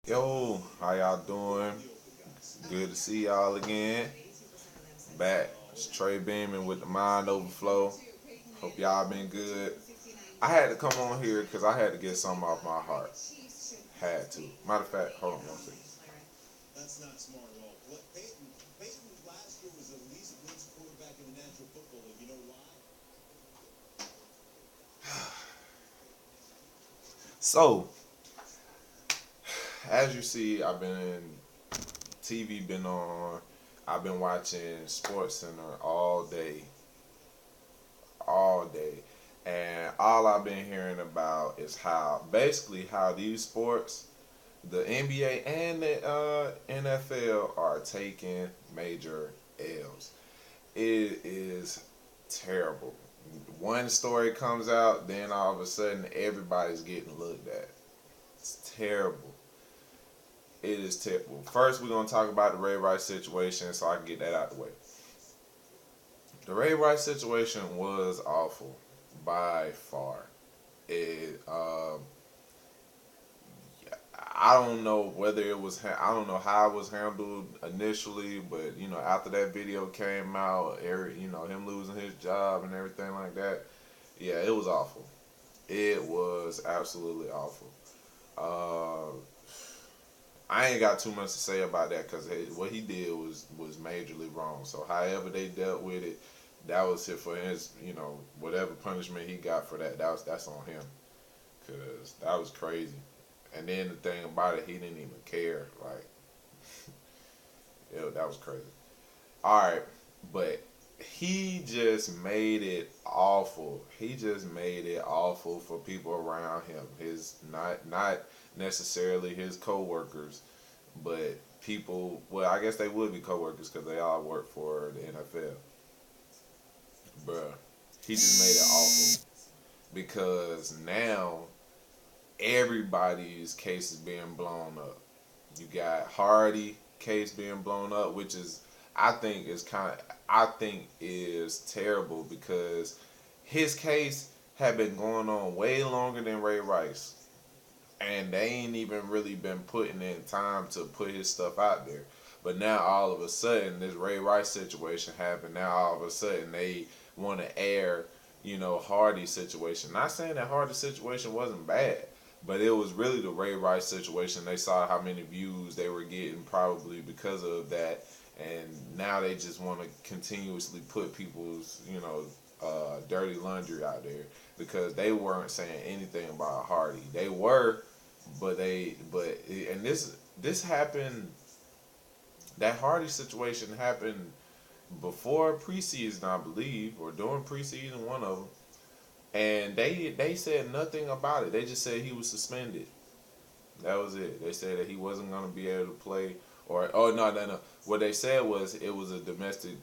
Yo, how y'all doing? Good to see y'all again. Back. It's Trey Beeman with the Mind Overflow. Hope y'all been good. I had to come on here because I had to get something off my heart. Had to. Matter of fact, hold on one second. So, as you see, I've been TV been on. I've been watching Sports Center all day, and all I've been hearing about is how these sports, the NBA and the NFL, are taking major L's. It is terrible. One story comes out, then all of a sudden everybody's getting looked at. It's terrible. It is terrible. First, we're gonna talk about the Ray Rice situation, so I can get that out the way. The Ray Rice situation was awful by far. It I don't know whether it was I don't know how it was handled initially, but after that video came out, him losing his job and everything like that, yeah, it was awful. It was absolutely awful. Uh, I ain't got too much to say about that because what he did was majorly wrong. So however they dealt with it, that was it for his whatever punishment he got for that. That's on him because that was crazy. And then the thing about it, he didn't even care. Like, that was crazy. All right, but he just made it awful. He just made it awful for people around him. His not necessarily his coworkers, but people. Well, I guess they would be coworkers because they all work for the NFL. Bruh, he just made it awful because now everybody's case is being blown up. You got Hardy case being blown up, which is I think is terrible because his case had been going on way longer than Ray Rice, and they ain't even really been putting in time to put his stuff out there. But now all of a sudden this Ray Rice situation happened. Now all of a sudden they want to air, Hardy's situation. Not saying that Hardy's situation wasn't bad, but it was really the Ray Rice situation. They saw how many views they were getting probably because of that, and now they just want to continuously put people's, dirty laundry out there because they weren't saying anything about Hardy. They were, and this happened. That Hardy situation happened before preseason, I believe, or during preseason, one of them. And they said nothing about it. They just said he was suspended. That was it. They said that he wasn't going to be able to play. Or oh no. What they said was it was a domestic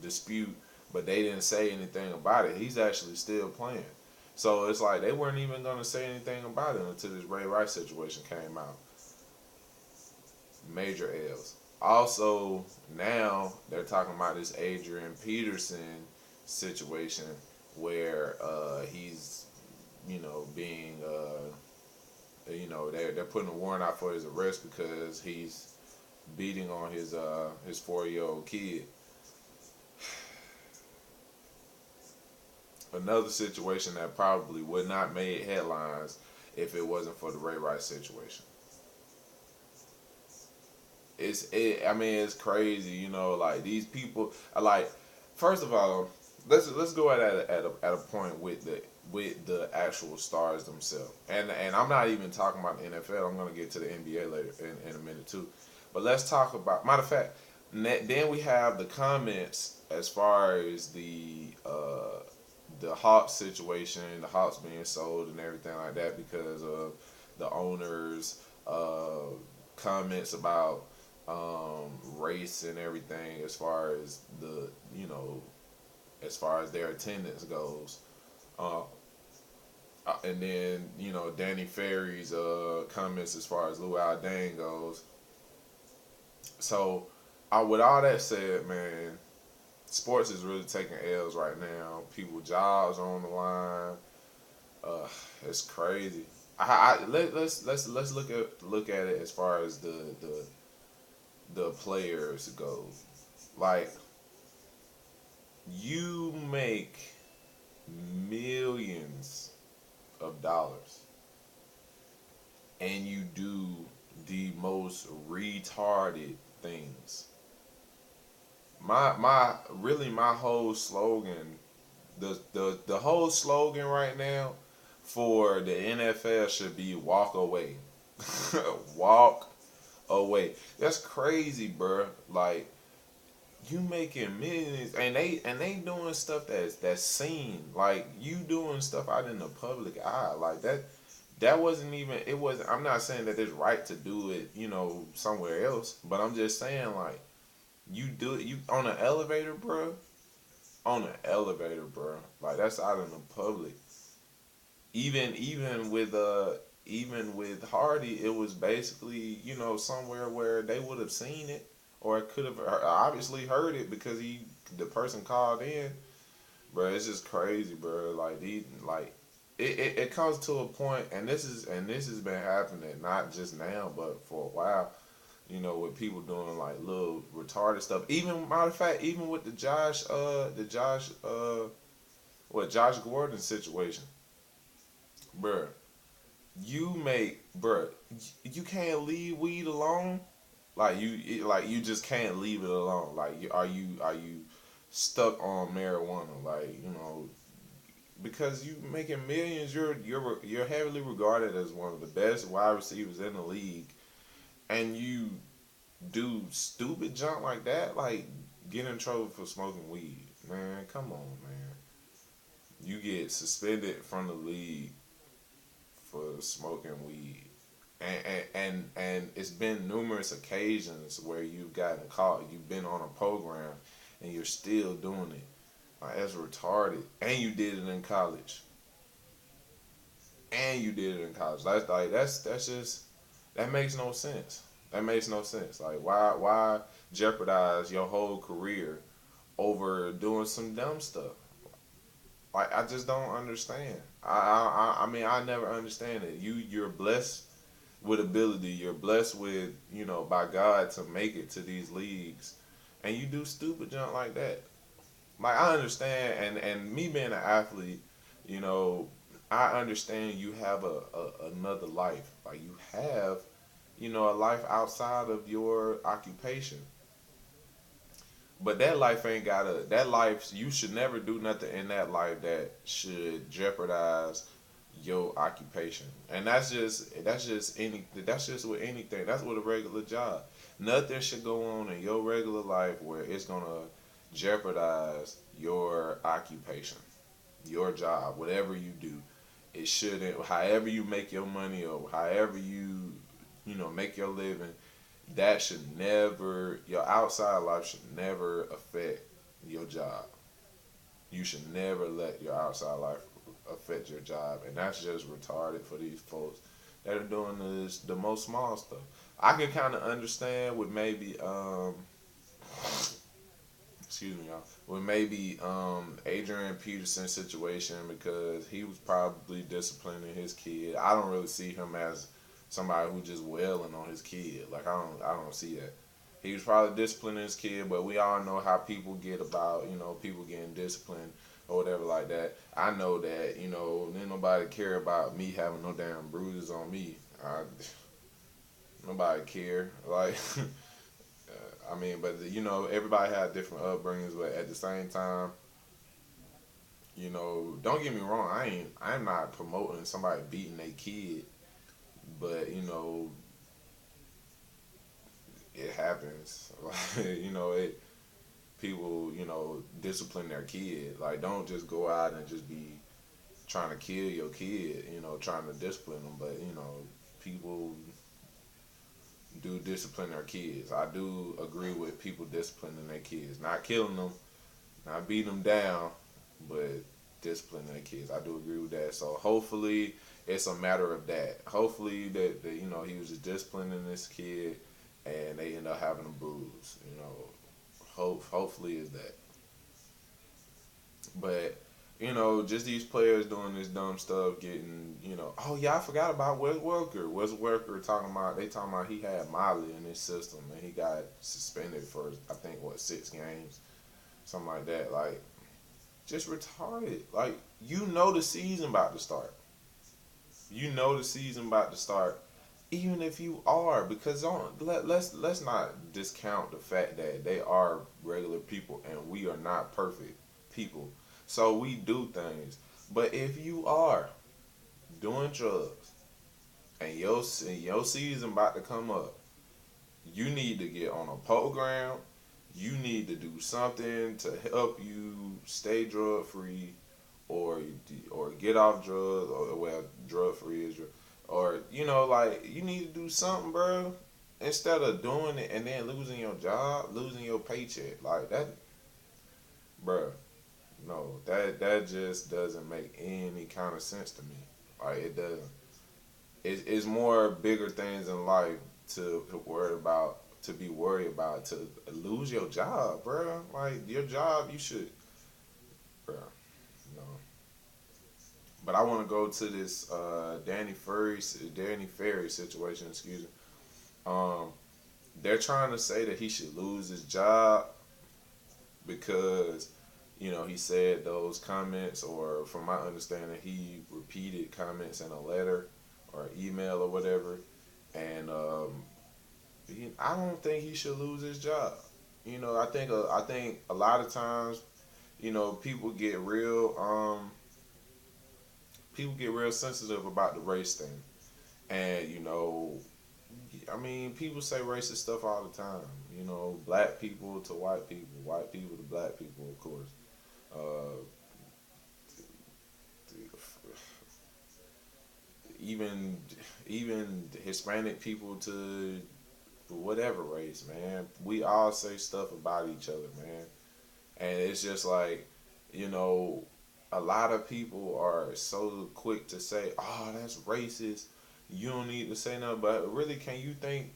dispute, but they didn't say anything about it. He's actually still playing. So it's like they weren't even going to say anything about it until this Ray Rice situation came out. Major L's. Also, now they're talking about this Adrian Peterson situation where he's, being, they're putting a warrant out for his arrest because he's beating on his 4-year-old kid. Another situation that probably would not made headlines if it wasn't for the Ray Rice situation. I mean, it's crazy, like these people are like. First of all, let's go at a point with the actual stars themselves, and I'm not even talking about the NFL. I'm gonna get to the NBA later in a minute too, but let's talk about. Matter of fact, then we have the comments as far as the Hawks situation, the Hawks being sold and everything like that because of the owners' comments about race and everything as far as as far as their attendance goes. Uh, and then Danny Ferry's comments as far as Luau Dane goes. So, with all that said, man, sports is really taking L's right now. People jobs are on the line. Uh, it's crazy. let's look at it as far as the players go. Like, you make millions of dollars and you do the most retarded things. My whole slogan, the whole slogan right now for the NFL should be walk away. Walk away. That's crazy, bro. Like, you making millions and they doing stuff that's seen. Like, you doing stuff out in the public eye. Like, that wasn't even, it was, I'm not saying that it's right to do it, somewhere else, but I'm just saying, like, you do it, you on an elevator, bro. On an elevator, bro. Like, that's out in the public. Even with Hardy, it was basically, somewhere where they would have seen it, or could have obviously heard it because the person called in. Bro, it's just crazy, bro. Like, it comes to a point, and this has been happening not just now, but for a while. With people doing like little retarded stuff. Even, matter of fact, even with Josh Gordon situation, bro. Bro, you can't leave weed alone. Like, you just can't leave it alone. Like, are you stuck on marijuana? Like, because you making millions, you're heavily regarded as one of the best wide receivers in the league, and you do stupid junk like that, like get in trouble for smoking weed. Man, come on, man. You get suspended from the league for smoking weed. And it's been numerous occasions where you've gotten caught. You've been on a program and you're still doing it. Like, that's retarded. And you did it in college. And you did it in college. That's just, that makes no sense. That makes no sense. Like, why jeopardize your whole career over doing some dumb stuff? Like, I just don't understand. I mean, I never understand it. You're blessed with ability. You're blessed with, by God, to make it to these leagues, and you do stupid junk like that. Like, I understand, and me being an athlete, you know, I understand you have another life. Like, you have, a life outside of your occupation. But that life ain't gotta. That life, you should never do nothing in that life that should jeopardize your occupation. And that's just with anything. That's with a regular job. Nothing should go on in your regular life where it's gonna jeopardize your occupation, your job, whatever you do. It shouldn't. However you make your money, or however you make your living, that should never, your outside life should never affect your job. You should never let your outside life affect your job. And that's just retarded for these folks that are doing the most small stuff. I can kind of understand with maybe, excuse me, y'all, with maybe Adrian Peterson's situation, because he was probably disciplining his kid. I don't really see him as somebody who just wailing on his kid. Like, I don't see that. He was probably disciplining his kid, but we all know how people get about, people getting disciplined or whatever like that. I know that, ain't nobody care about me having no damn bruises on me. Nobody care. Like, I mean, but everybody had different upbringings, but at the same time, don't get me wrong. I'm not promoting somebody beating their kid, but it happens. Like, people, discipline their kid. Like, don't just go out and just be trying to kill your kid, trying to discipline them. But, people do discipline their kids. I do agree with people disciplining their kids. Not killing them, not beating them down, but disciplining their kids. I do agree with that. So hopefully it's a matter of that. Hopefully that he was just disciplining this kid and they end up having a bruise. Hopefully is that. But just these players doing this dumb stuff, getting, oh yeah, I forgot about Wes Welker. Wes Welker talking about he had Molly in his system and he got suspended for, I think, 6 games, something like that. Like, just retarded. Like, the season about to start. You know the season about to start, even if you are, because let's not discount the fact that they are regular people and we are not perfect people. So we do things. But if you are doing drugs and your season about to come up, you need to get on a program. You need to do something to help you stay drug free, or get off drugs, or well, drug free is or like, you need to do something, bro. Instead of doing it and then losing your job, losing your paycheck, like that, bro. No, that just doesn't make any kind of sense to me. Like, it doesn't. It's more bigger things in life to be worried about, to lose your job, bro. Like, your job, you should, bro. No. But I want to go to this Danny Ferry situation. Excuse me. Um, they're trying to say that he should lose his job because he said those comments, or from my understanding, he repeated comments in a letter or email or whatever, and I don't think he should lose his job. I think a lot of times, people get real sensitive about the race thing, and I mean, people say racist stuff all the time. Black people to white people to black people, of course. Uh, even even Hispanic people to whatever race, man. We all say stuff about each other, man. And it's just like, you know, a lot of people are so quick to say, "Oh, that's racist." You don't need to say nothing, but really, can you think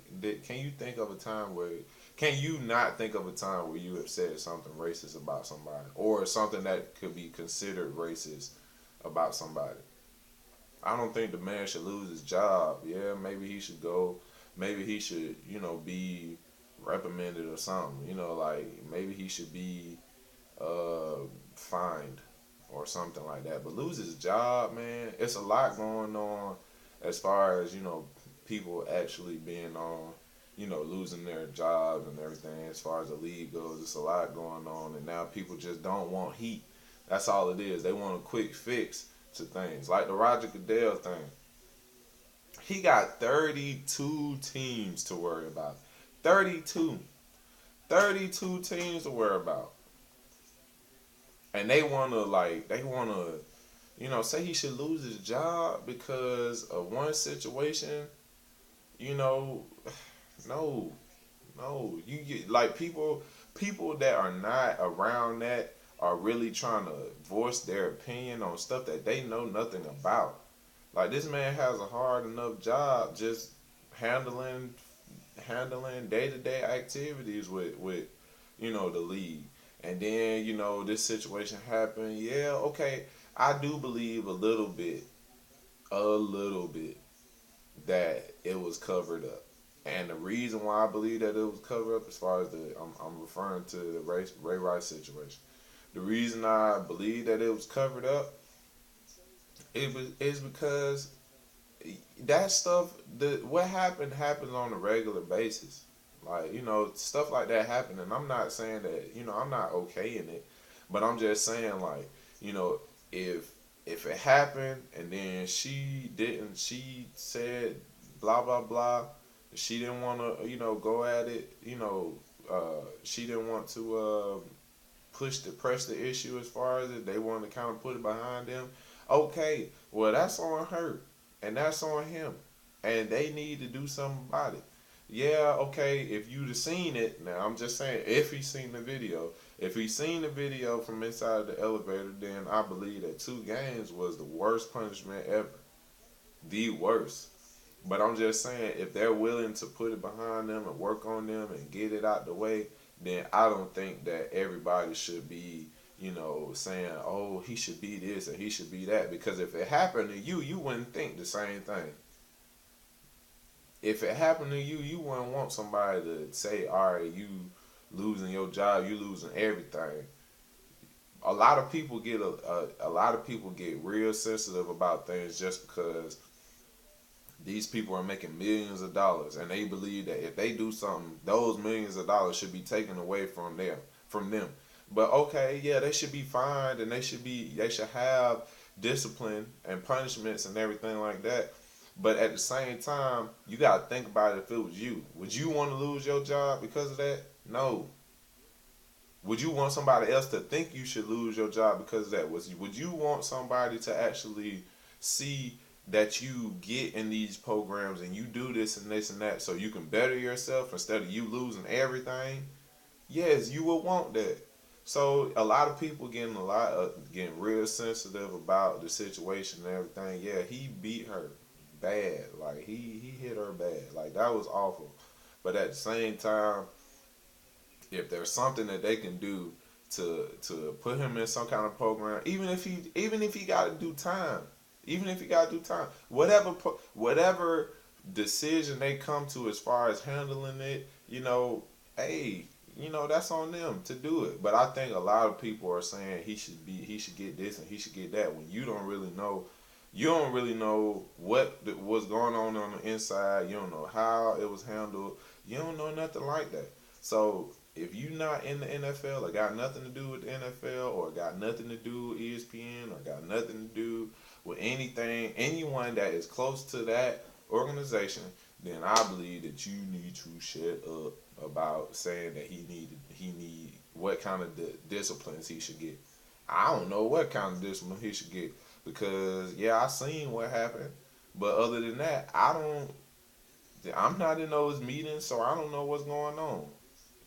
of a time where, can you not think of a time where you have said something racist about somebody, or something that could be considered racist about somebody? I don't think the man should lose his job. Yeah, maybe he should go. Maybe he should, be reprimanded or something. Like, maybe he should be uh, fined or something like that. But lose his job, man. It's a lot going on as far as people actually being on, losing their jobs and everything. As far as the league goes, it's a lot going on, and now people just don't want heat. That's all it is. They want a quick fix to things, like the Roger Goodell thing. He got 32 teams to worry about. 32. 32 teams to worry about. And they wanna say he should lose his job because of one situation. You know, no, no. You get, like, people that are not around that are really trying to voice their opinion on stuff that they know nothing about. Like, this man has a hard enough job just handling day to day activities with the league. And then, this situation happened. Yeah, okay. I do believe a little bit that it was covered up. And the reason why I believe that it was covered up, as far as I'm referring to the Ray Rice situation. The reason I believe that it was covered up, is because that stuff, what happens on a regular basis. Like, stuff like that happen, and I'm not saying that, I'm not okay in it, but I'm just saying, like, if it happened and then she said blah blah blah, she didn't want to, go at it, she didn't want to press the issue as far as it. They wanted to kind of put it behind them. Okay, well, that's on her and that's on him, and they need to do something about it. Yeah, okay, if you'd have seen it, now I'm just saying, if he's seen the video, if he's seen the video from inside the elevator, then I believe that 2 games was the worst punishment ever. The worst. But I'm just saying, if they're willing to put it behind them and work on them and get it out the way, then I don't think that everybody should be, saying, oh, he should be this and he should be that. Because if it happened to you, you wouldn't think the same thing. If it happened to you, you wouldn't want somebody to say, all right, you losing your job, you losing everything. A lot of people get a lot of people get real sensitive about things just because these people are making millions of dollars, and they believe that if they do something, those millions of dollars should be taken away from them. But okay, yeah, they should be fined, and they should have discipline and punishments and everything like that. But at the same time, you gotta think about it. If it was you, would you want to lose your job because of that? No. Would you want somebody else to think you should lose your job because of that? Would you want somebody to actually see that you get in these programs and you do this and this and that so you can better yourself instead of you losing everything? Yes, you would want that. So a lot of people getting real sensitive about the situation and everything. Yeah, he beat her bad. Like he hit her bad. Like that was awful. But at the same time, if there's something that they can do to put him in some kind of program, even if he got to do time, even if he got to do time, whatever decision they come to as far as handling it, hey, that's on them to do it. But I think a lot of people are saying he should get this and he should get that when you don't really know what's going on the inside. You don't know how it was handled. You don't know nothing like that. So if you're not in the NFL or got nothing to do with the NFL or got nothing to do with ESPN or got nothing to do with anyone that is close to that organization, then I believe that you need to shut up about saying that he need what kind of disciplines he should get. I don't know what kind of discipline he should get because yeah, I seen what happened, but other than that, I'm not in those meetings, so I don't know what's going on.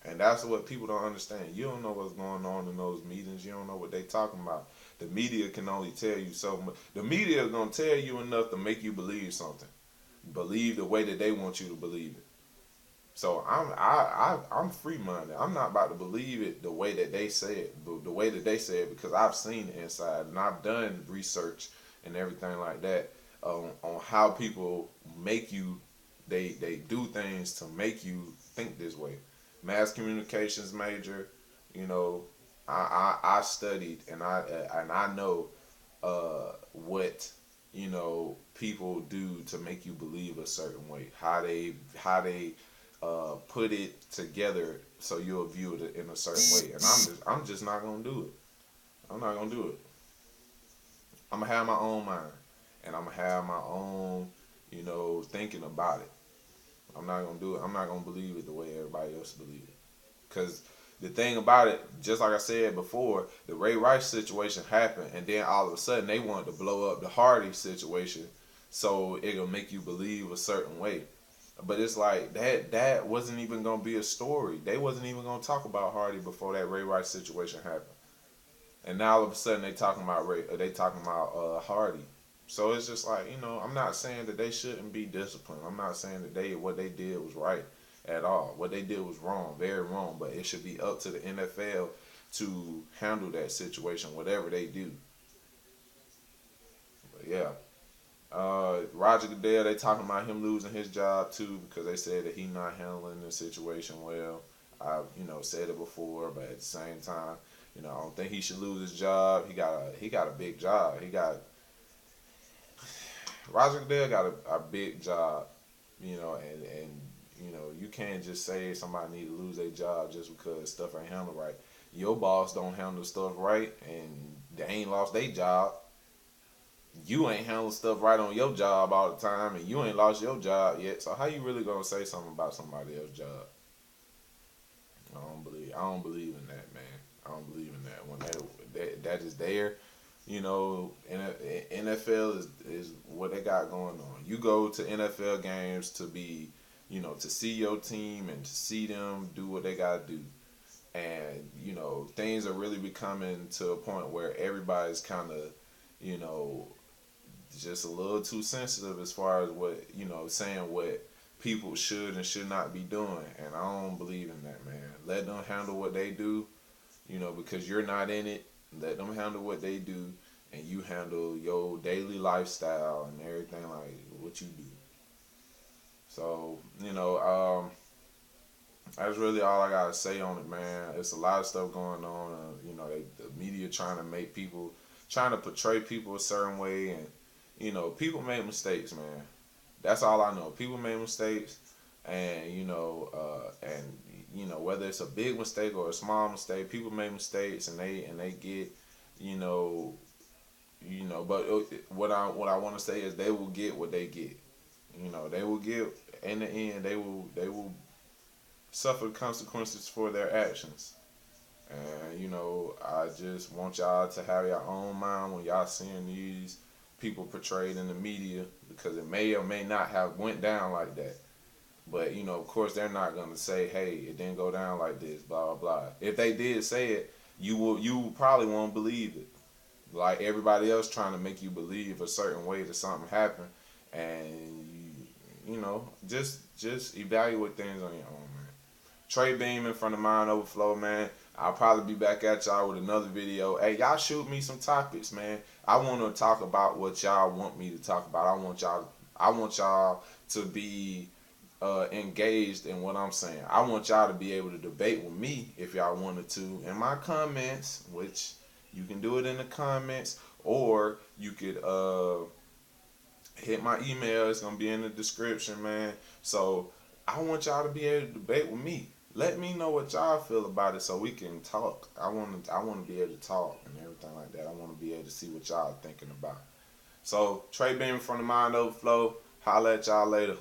And that's what people don't understand. You don't know what's going on in those meetings. You don't know what they talking about. The media can only tell you so much. The media is gonna tell you enough to make you believe something. Believe the way that they want you to believe it. So I'm free minded. I'm not about to believe it the way that they say it, the way that they say it, because I've seen the inside and I've done research and everything like that on how people make you. They do things to make you think this way. Mass communications major, you know, I studied and I know what people do to make you believe a certain way. How they put it together so you'll view it in a certain way. And I'm just not gonna do it. I'm not gonna do it. I'm gonna have my own mind, and I'm gonna have my own thinking about it. I'm not gonna do it. I'm not gonna believe it the way everybody else believes it. Cause the thing about it, just like I said before, the Ray Rice situation happened, and then all of a sudden they wanted to blow up the Hardy situation, so it'll make you believe a certain way. But it's like that wasn't even gonna be a story. They wasn't even gonna talk about Hardy before that Ray Rice situation happened, and now all of a sudden they talking about Hardy. So it's just like I'm not saying that they shouldn't be disciplined. I'm not saying that what they did was right at all. What they did was wrong, very wrong. But it should be up to the NFL to handle that situation, whatever they do. But yeah, Roger Goodell, they talking about him losing his job too because they said that he not handling the situation well. I said it before, but at the same time, I don't think he should lose his job. He got a big job. Roger Goodell got a big job, and you can't just say somebody need to lose their job just because stuff ain't handled right. Your boss don't handle stuff right, and they ain't lost their job. You ain't handling stuff right on your job all the time, and you ain't lost your job yet. So how you really gonna say something about somebody else's job? I don't believe in that, man. I don't believe in that. When that is there, NFL is what they got going on. You go to NFL games to be, to see your team and to see them do what they got to do. And, things are really becoming to a point where everybody's kind of, you know, just a little too sensitive as far as what, saying what people should and should not be doing. And I don't believe in that, man. Let them handle what they do, because you're not in it. Let them handle what they do, and you handle your daily lifestyle and everything like what you do. So that's really all I gotta say on it, man. It's a lot of stuff going on. The media trying to make people, trying to portray people a certain way, and people make mistakes, man. That's all I know. People make mistakes, and whether it's a big mistake or a small mistake, people make mistakes, and they get, you know, But what I want to say is they will get what they get. They will get in the end. They will suffer consequences for their actions. And I just want y'all to have your own mind when y'all seeing these people portrayed in the media, because it may or may not have went down like that. But of course, they're not gonna say, "Hey, it didn't go down like this." Blah blah blah. If they did say it, you probably won't believe it. Like everybody else trying to make you believe a certain way that something happened, and just evaluate things on your own, man. Trey Beam from the Mind Overflow, man. I'll probably be back at y'all with another video. Hey, y'all shoot me some topics, man. I want to talk about what y'all want me to talk about. I want y'all to be engaged in what I'm saying. I want y'all to be able to debate with me if y'all wanted to in my comments, which you can do it in the comments, or you could hit my email. It's gonna be in the description, man. So I want y'all to be able to debate with me. Let me know what y'all feel about it so we can talk. I want to be able to talk and everything like that. I want to be able to see what y'all thinking about. So Trey Beam from the Mind Overflow. Holla at y'all later.